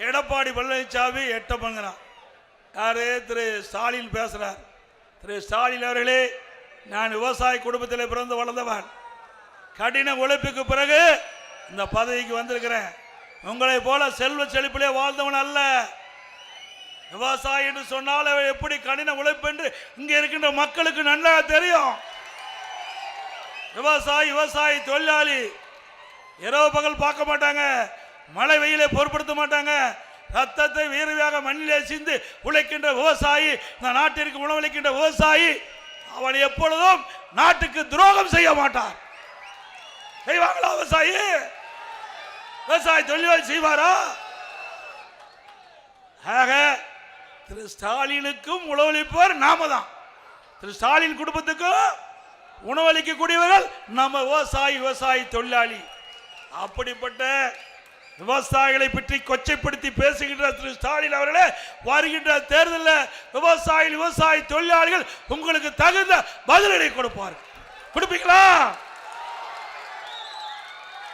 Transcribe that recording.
எடப்பாடி பழனிசாமி எட்டப்பங்கிறான். யாரு? திரு ஸ்டாலின் பேசுறார். திரு ஸ்டாலின் அவர்களே, நான் விவசாய குடும்பத்தில் பிறந்து வளர்ந்தவன். கடின உழைப்புக்கு பிறகு இந்த பதவிக்கு வந்திருக்கிறேன். உங்களை போல செல்வ செழிப்பிலே வாழ்ந்தவன் அல்ல. விவசாயி என்று சொன்னால் எப்படி கடின உழைப்பு என்று இங்க இருக்கின்ற மக்களுக்கு நல்லா தெரியும். விவசாயி தொழிலாளி இரவு பகல் பார்க்க மாட்டாங்க, மழை வெயிலை பொருட்படுத்த மாட்டாங்க. ரத்தத்தை வீரவியாக மண்ணிலே சிந்து உழைக்கின்ற விவசாயி, இந்த நாட்டிற்கு உணவளிக்கின்ற விவசாயி, அவன் எப்பொழுதும் நாட்டுக்கு துரோகம் செய்ய மாட்டான். செய்வாங்களா? விவசாயி தொழிலாளி செய்வாரா? ஆக திரு ஸ்டாலினுக்கும் உணவளிப்பவர் நாம தான். திரு ஸ்டாலின் குடும்பத்துக்கும் உணவளிக்கக்கூடியவர்கள் நம்ம விவசாயி தொழிலாளி. அப்படிப்பட்ட விவசாயிகளை பற்றி கொச்சைப்படுத்தி பேசுகின்ற திரு ஸ்டாலின் அவர்களே, வருகின்ற தேர்தலில் விவசாயி தொழிலாளிகள் உங்களுக்கு தகுந்த பதிலடி கொடுப்பார்கள். கொடுப்பீங்களா?